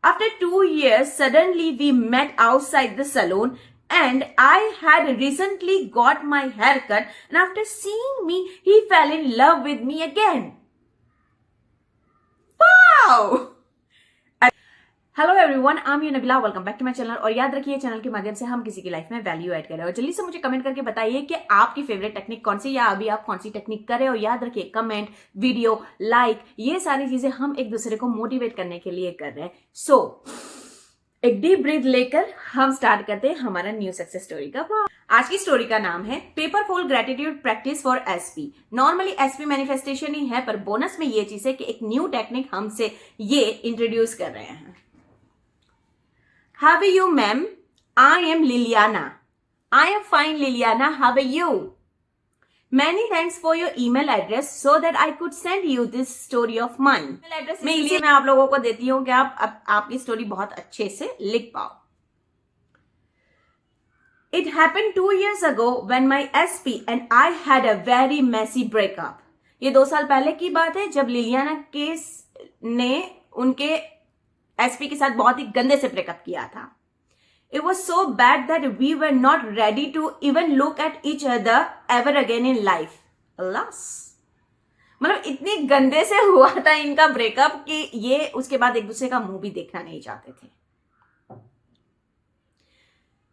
After 2 years, suddenly we met outside the salon and I had recently got my hair cut, and after seeing me, he fell in love with me again. Wow! Hello everyone, I am you Nabila, welcome back to my channel. और याद रखिए, channel के माध्यम से हम किसी की life में वैल्यू ऐड कर रहे हैं। और जल्दी से मुझे कमेंट करके बताइए कि आपकी फेवरेट टेक्निक कौन सी, या अभी आप कौन सी टेक्निक कर रहे हो। याद रखिए, कमेंट, वीडियो, लाइक, ये सारी चीजें हम एक दूसरे को मोटिवेट करने के लिए कर रहे हैं। सो एक डीप ब्रीथ लेकर हम स्टार्ट करते हैं हमारा न्यू सक्सेस स्टोरी का। आज की स्टोरी का नाम है पेपरफुल gratitude practice for S P. Normally S P manifestation ही है, पर बोनस में ये चीज है कि एक न्यू टेक्निक हमसे ये इंट्रोड्यूस कर रहे हैं। How are you, ma'am? I am Liliana. I am fine, Liliana. How are you? Many thanks for your email address so that I could send you this story of mine. Email address मैं इसलिए मैं आप लोगों को देती हूँ कि आप आपकी स्टोरी बहुत अच्छे से लिख पाओ। It happened 2 years ago when my SP and I had a very messy breakup. ये 2 साल पहले की बात है जब लिलियाना केस ने उनके एसपी के साथ बहुत ही गंदे से ब्रेकअप किया था। It was so bad that we were not ready to even look at each other ever again in life. Alas. मतलब इतनी गंदे से हुआ था इनका ब्रेकअप कि ये उसके बाद एक दूसरे का मुंह भी देखना नहीं चाहते थे।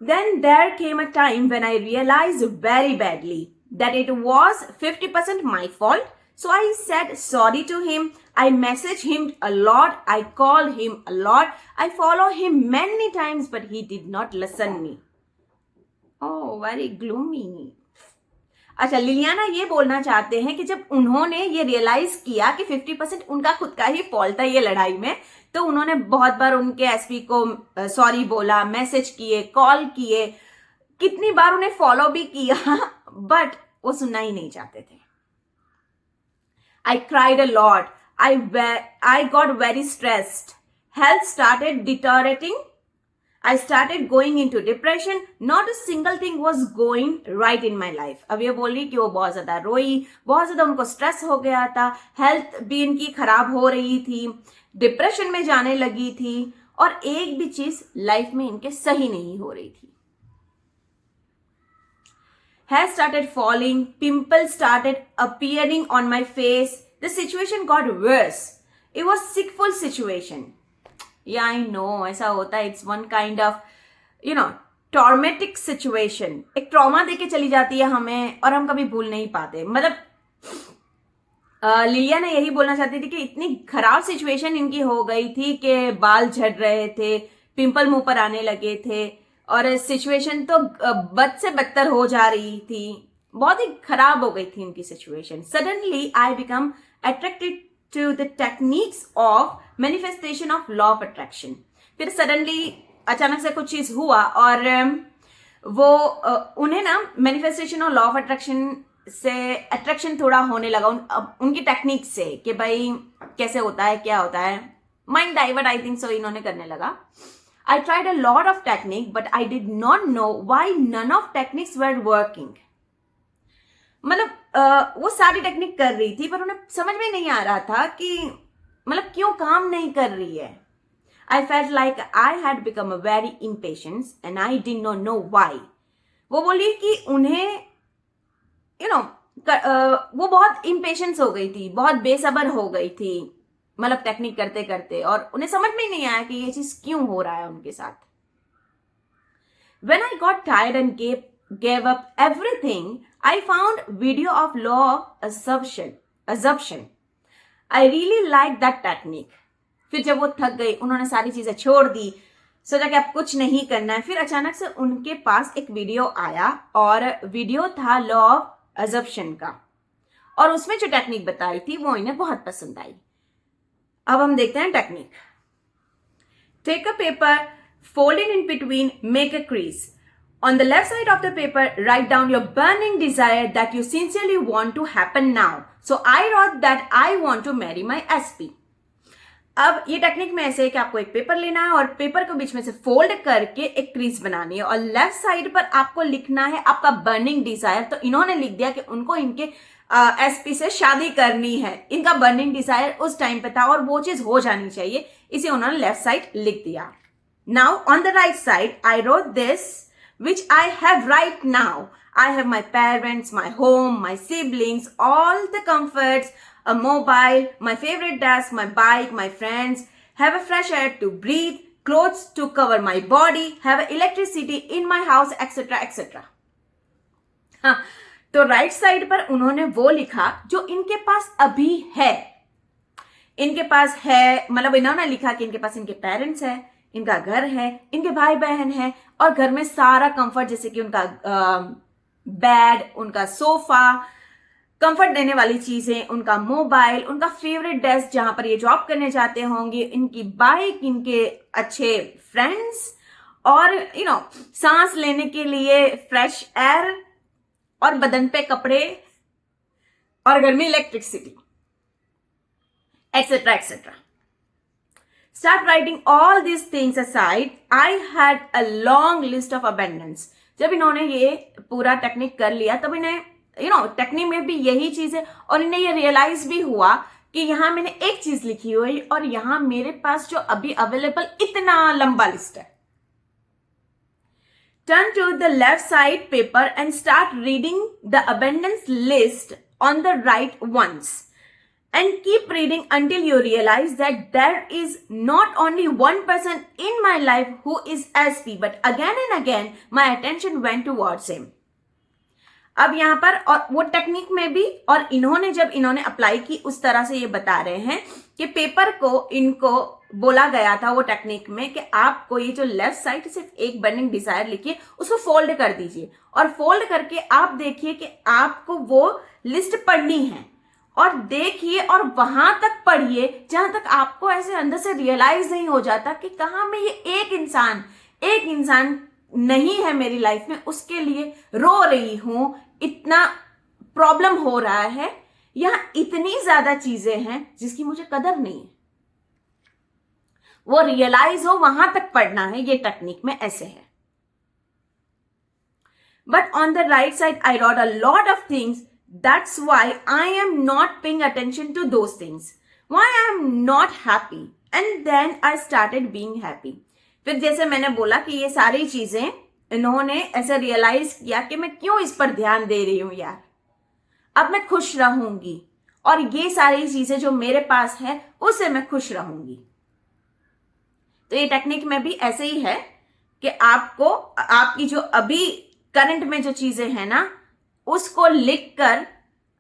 Then there came a time when I realized very badly that it was 50% my fault. So I said sorry to him. I messaged him a lot. I called him a lot. I followed him many times, but he did not listen me. Oh, very gloomy. अच्छा, Liliana ये बोलना चाहते हैं कि जब उन्होंने ये realise किया कि 50% उनका खुद का ही फॉल्ट था ये लड़ाई में, तो उन्होंने बहुत बार उनके एसपी को सॉरी बोला, मैसेज किए, कॉल किए, कितनी बार उन्हें फॉलो भी किया, बट वो सुनना ही नहीं चाहते थे। I cried a lot. I got very stressed. Health started deteriorating. I started going into depression. Not a single thing was going right in my life. अब ये बोल रही कि वो बहुत ज्यादा रोई, बहुत ज्यादा उनको स्ट्रेस हो गया था, हेल्थ भी इनकी खराब हो रही थी, डिप्रेशन में जाने लगी थी, और एक भी चीज लाइफ में इनके सही नहीं हो रही थी। Hair started falling, pimples started appearing on my face. The situation got worse. It was sickful situation. Yeah, I know, ऐसा होता है. It's one kind of, traumatic situation. एक ट्रॉमा देके चली जाती है हमें और हम कभी भूल नहीं पाते। मतलब लिलियाना यही बोलना चाहती थी कि इतनी खराब सिचुएशन इनकी हो गई थी कि बाल झड़ रहे थे, पिंपल मुंह पर आने लगे थे, और सिचुएशन तो बद से बदतर हो जा रही थी, बहुत ही खराब हो गई थी इनकी situation. Suddenly I become attracted to the techniques of manifestation of law of attraction. फिर सडनली अचानक से कुछ चीज हुआ और वो उन्हें ना मैनिफेस्टेशन और लॉ ऑफ अट्रैक्शन से अट्रैक्शन थोड़ा होने लगा उनकी टेक्निक से, कि भाई कैसे होता है, क्या होता है, mind divert I think so इन्होंने करने लगा। I tried a lot of technique, but I did not know why none of techniques were working. मतलब वो सारी टेक्निक कर रही थी, पर उन्हें समझ में नहीं आ रहा था कि मतलब क्यों काम नहीं कर रही है। I felt like I had become a very impatient and I did not know why. वो बोली कि उन्हें वो बहुत impatience हो गई थी, बहुत बेसब्र हो गई थी, मतलब टेक्निक करते करते, और उन्हें समझ में नहीं आया कि ये चीज क्यों हो रहा है उनके साथ। When I got tired and gave up everything, I found video of law of assumption. I really liked that technique. फिर जब वो थक गई, उन्होंने सारी चीजें छोड़ दी, सोचा कि अब कुछ नहीं करना है। फिर अचानक से उनके पास एक वीडियो आया, और वीडियो था लॉ ऑफ assumption का, और उसमें जो टेक्निक बताई थी वो इन्हें बहुत पसंद आई। अब हम देखते हैं technique. Take a paper, fold it in between, make a crease. On the left side of the paper, write down your burning desire that you sincerely want to happen now. So I wrote that I want to marry my SP. अब ये technique में ऐसे है कि आपको एक paper लेना है और पेपर को बीच में से फोल्ड करके एक क्रीज बनानी है, और लेफ्ट साइड पर आपको लिखना है आपका बर्निंग डिजायर। तो इन्होंने लिख दिया कि उनको इनके एसपी से शादी करनी है। इनका बर्निंग डिजायर उस टाइम पे था और वो चीज हो जानी चाहिए, इसे उन्होंने लेफ्ट साइड लिख दिया। Now on the right side I wrote this which I have right now. I have my parents, my home, my siblings, all the comforts, a mobile, my favorite desk, my bike, my friends, have a fresh air to breathe, clothes to cover my body, have electricity in my house, etc. etc. हाँ, तो right side पर उन्होंने वो लिखा जो इनके पास अभी है। इनके पास है मतलब इन्होंने लिखा कि इनके पास इनके पेरेंट्स है, इनका घर है, इनके भाई बहन है और घर में सारा कंफर्ट, जैसे कि उनका बेड, उनका सोफा, कंफर्ट देने वाली चीजें, उनका मोबाइल, उनका फेवरेट डेस्क जहां पर ये जॉब करने जाते होंगे, इनकी बाइक, इनके अच्छे फ्रेंड्स और सांस लेने के लिए फ्रेश एयर और बदन पे कपड़े और घर में electricity, etcetera etcetera. Start writing all these things aside. I had a long list of abundance. जब इन्होंने ये पूरा टेक्निक कर लिया तब इन्हें टेक्निक में भी यही चीज है और इन्हें ये रियलाइज भी हुआ कि यहां मैंने एक चीज लिखी हुई और यहां मेरे पास जो अभी अवेलेबल इतना लंबा लिस्ट है। Turn to the left side paper and start reading the abundance list on the right once. And keep reading until you realize that there is not only one person in my life who is SP, but again and again my attention went towards him. अब यहाँ पर और वो technique में भी और जब इन्होंने अप्लाई की उस तरह से ये बता रहे हैं कि पेपर को इनको बोला गया था वो टेक्निक में कि आपको ये जो लेफ्ट साइड सिर्फ एक बर्निंग डिजायर लिखिए, उसको फोल्ड कर दीजिए और फोल्ड करके आप देखिए कि आपको वो लिस्ट पढ़नी है और देखिए और वहां तक पढ़िए जहां तक आपको ऐसे अंदर से रियलाइज नहीं हो जाता कि कहां में ये एक इंसान नहीं है मेरी लाइफ में, उसके लिए रो रही हूं, इतना प्रॉब्लम हो रहा है, यहां इतनी ज्यादा चीजें हैं जिसकी मुझे कदर नहीं है। वो रियलाइज हो वहां तक पढ़ना है, ये टेक्निक में ऐसे है। But on the right side I wrote a lot of things. That's why I am not paying attention to those things. Why I am not happy. And then I started being happy. फिर जैसे मैंने बोला कि ये सारी चीजें इन्होंने ऐसे रियलाइज किया कि मैं क्यों इस पर ध्यान दे रही हूं यार, अब मैं खुश रहूंगी और ये सारी चीजें जो मेरे पास है उससे मैं खुश रहूंगी। तो ये टेक्निक में भी ऐसे ही है कि आपको आपकी जो अभी करंट में जो चीजें हैं ना उसको लिखकर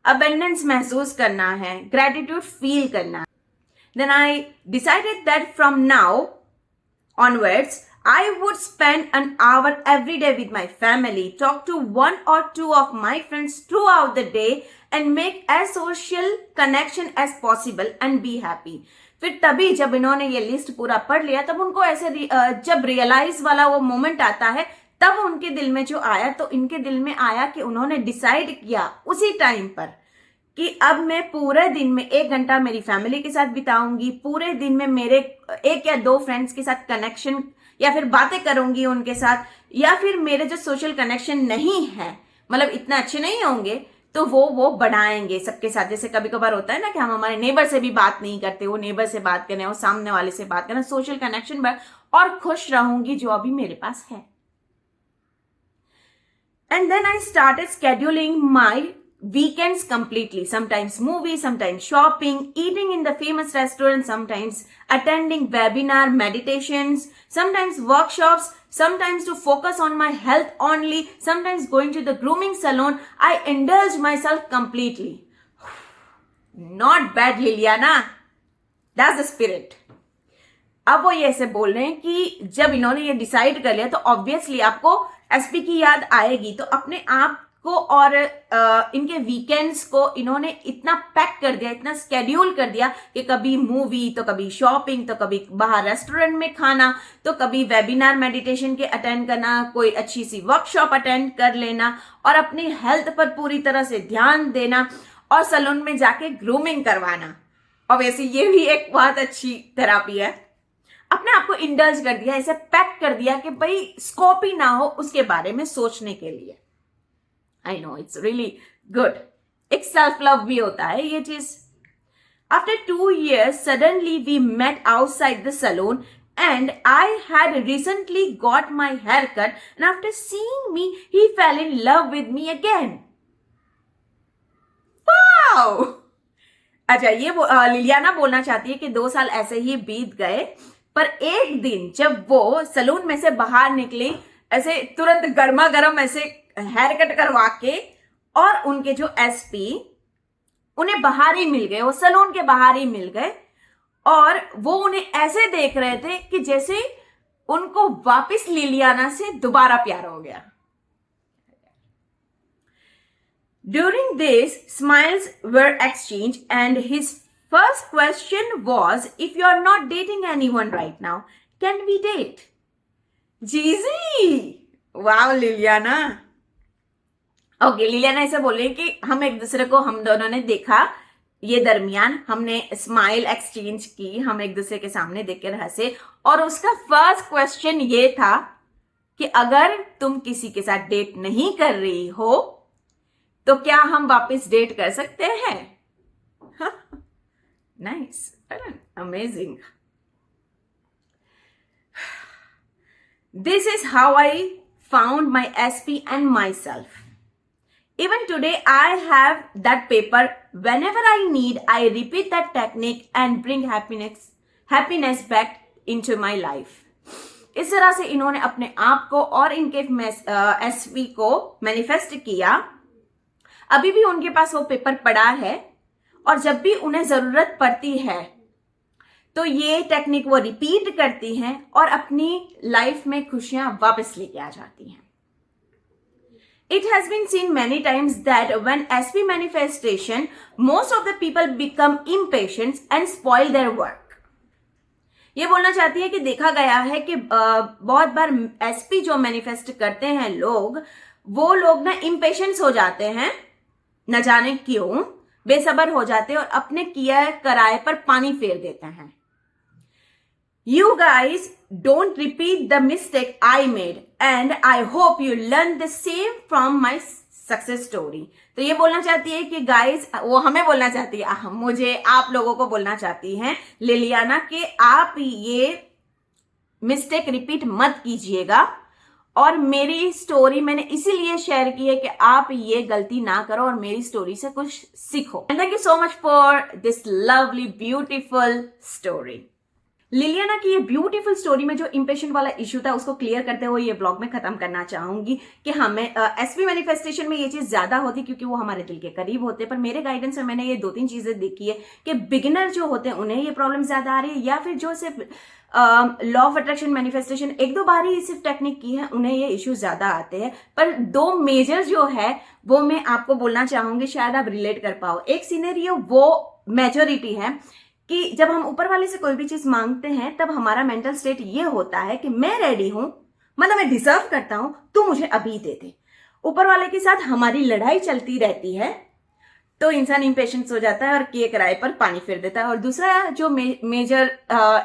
अबेंडेंस महसूस करना है, ग्रेटिट्यूड फील करना है। Then I decided that from now onwards, I would spend an hour every day with my family, talk to one or two of my friends throughout the day and make as social connection as possible and be happy. फिर तभी जब इन्होंने ये list पूरा पढ़ लिया तब उनको ऐसे जब रियलाइज वाला वो मोमेंट आता है तब उनके दिल में जो आया, तो इनके दिल में आया कि उन्होंने डिसाइड किया उसी टाइम पर कि अब मैं पूरे दिन में 1 घंटा मेरी फैमिली के साथ बिताऊंगी, पूरे दिन में मेरे 1 या 2 फ्रेंड्स के साथ कनेक्शन या फिर बातें करूंगी उनके साथ, या फिर मेरे जो सोशल कनेक्शन नहीं है मतलब इतना अच्छे नहीं होंगे तो वो बढ़ाएंगे सबके साथ। जैसे कभी कभार होता है ना कि हम हमारे नेबर से भी बात नहीं करते, वो नेबर से बात करें और सामने वाले से बात करें, सोशल कनेक्शन बढ़ और खुश रहूंगी जो अभी मेरे पास है। And then I started scheduling my weekends completely. Sometimes movies, sometimes shopping, eating in the famous restaurant, sometimes attending webinar meditations, sometimes workshops, sometimes to focus on my health only, sometimes going to the grooming salon. I indulge myself completely. Not bad, Liliana. That's the spirit. अब वो ये ऐसे बोल रहे हैं कि जब इन्होंने ये डिसाइड कर लिया तो ऑब्वियसली आपको एसपी की याद आएगी, तो अपने आप को और इनके वीकेंड्स को इन्होंने इतना पैक कर दिया, इतना स्केड्यूल कर दिया कि कभी मूवी तो कभी शॉपिंग तो कभी बाहर रेस्टोरेंट में खाना तो कभी वेबिनार मेडिटेशन के अटेंड करना, कोई अच्छी सी वर्कशॉप अटेंड कर लेना और अपनी हेल्थ पर पूरी तरह से ध्यान देना और सैलून में जाके ग्रूमिंग करवाना। और वैसे ये भी एक बहुत अच्छी थेरापी है। अपने आप को इंडल्ज कर दिया, ऐसे पैक कर दिया कि भाई स्कोप ही ना हो उसके बारे में सोचने के लिए। I know it's really good, एक सेल्फ लव भी होता है ये चीज. After 2 years, suddenly we met outside the salon and I had recently got my hair cut and after seeing me, he fell in love with me again. Wow! अच्छा ये Liliana बोलना चाहती है कि 2 साल ऐसे ही बीत गए, पर एक दिन जब वो सलून में से बाहर निकली ऐसे तुरंत गर्मा गर्म ऐसे हेयर कट करवा के, और उनके जो एसपी उन्हें बाहर ही मिल गए, वो सलून के बाहर ही मिल गए, और वो उन्हें ऐसे देख रहे थे कि जैसे उनको वापस लिलियाना से दोबारा प्यार हो गया. During this, smiles were exchanged and his first question was, if you are not dating anyone right now, can we date? Jeezy! Wow, Liliana. Okay, Liliana ऐसे बोल रही है कि हम एक दूसरे को, हम दोनों ने देखा, ये दरमियान हमने स्माइल एक्सचेंज की, हम एक दूसरे के सामने देखकर हंसे, और उसका फर्स्ट क्वेश्चन ये था कि अगर तुम किसी के साथ डेट नहीं कर रही हो तो क्या हम वापस डेट कर सकते हैं? Nice, amazing. This is how I found my SP and myself. Even today, I have that paper. Whenever I need, I repeat that technique and bring happiness back into my life. इस तरह से इन्होंने अपने आप को और इनके SP को मैनिफेस्ट किया. अभी भी उनके पास वो पेपर पड़ा है, और जब भी उन्हें जरूरत पड़ती है तो ये टेक्निक वो रिपीट करती हैं और अपनी लाइफ में खुशियां वापस लेके आ जाती हैं. It has been seen many times that when SP manifestation, most of the people become impatient and spoil their work. ये बोलना चाहती है कि देखा गया है कि बहुत बार एसपी जो मैनिफेस्ट करते हैं लोग, वो लोग ना इम्पेशेंस हो जाते हैं, न जाने क्यों बेसब्र हो जाते हैं और अपने किया कराए पर पानी फेर देते हैं. You guys don't repeat the mistake I made and I hope you learn the same from my success story. तो ये बोलना चाहती है कि गाइस, वो हमें बोलना चाहती है, मुझे आप लोगों को बोलना चाहती हैं लिलियाना, कि आप ये मिस्टेक रिपीट मत कीजिएगा, और मेरी स्टोरी मैंने इसीलिए शेयर की है कि आप ये गलती ना करो और मेरी स्टोरी से कुछ सीखो. And thank you so much for this lovely beautiful story. Liliana की ये ब्यूटीफुल स्टोरी में जो इंपेशेंट वाला इश्यू था उसको क्लियर करते हुए ये ब्लॉग में खत्म करना चाहूंगी कि हमें एसपी मैनिफेस्टेशन में ये चीज ज्यादा होती क्योंकि वो हमारे दिल के करीब होते, पर मेरे गाइडेंस में मैंने ये 2-3 चीजें देखी है कि बिगिनर जो होते हैं उन्हें ये प्रॉब्लम ज्यादा आ रही है, या फिर जो सिर्फ लॉ ऑफ अट्रैक्शन मैनिफेस्टेशन 1-2 बार ही सिर्फ टेक्निक की है उन्हें ये इश्यू ज्यादा आते हैं. पर 2 मेजर जो है वो मैं आपको बोलना चाहूंगी, शायद आप रिलेट कर पाओ. एक सिनेरियो वो मेजोरिटी है कि जब हम ऊपर वाले से कोई भी चीज मांगते हैं तब हमारा मेंटल स्टेट ये होता है कि मैं रेडी हूं, मतलब मैं डिजर्व करता हूं, तू मुझे अभी दे दे. ऊपर वाले के साथ हमारी लड़ाई चलती रहती है, तो इंसान इम्पेशेंस हो जाता है और किए कराए पर पानी फेर देता है. और दूसरा जो मेजर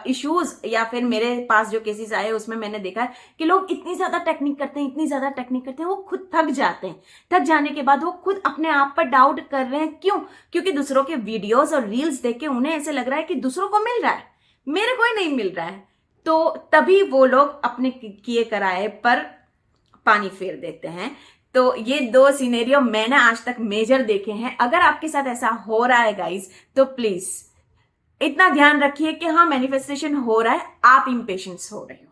इश्यूज या फिर मेरे पास जो केसेस आए उसमें मैंने देखा है कि लोग इतनी ज्यादा टेक्निक करते हैं, वो खुद थक जाते हैं. थक जाने के बाद वो खुद अपने आप पर डाउट कर रहे हैं. क्यों? क्योंकि दूसरों के वीडियोस और रील्स देख के उन्हें ऐसे लग रहा है कि दूसरों को मिल रहा है, मेरे को ही नहीं मिल रहा है, तो तभी वो लोग अपने किए कराए पर पानी फेर देते हैं. तो ये 2 सिनेरियो मैंने आज तक मेजर देखे हैं. अगर आपके साथ ऐसा हो रहा है गाइस, तो प्लीज इतना ध्यान रखिए कि हाँ मैनिफेस्टेशन हो रहा है, आप इम्पेशेंस हो रहे हो.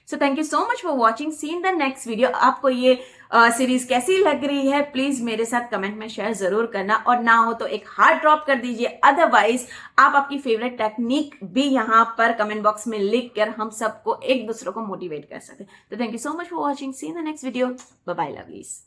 So thank you so much for watching. See in the next video. आपको ये सीरीज कैसी लग रही है प्लीज मेरे साथ कमेंट में शेयर जरूर करना, और ना हो तो एक हार्ट ड्रॉप कर दीजिए. अदरवाइज आप आपकी फेवरेट टेक्निक भी यहाँ पर कमेंट बॉक्स में लिख कर हम सबको एक दूसरे को मोटिवेट कर सकते. तो thank you so much for watching. See in the next video. Bye bye lovelies.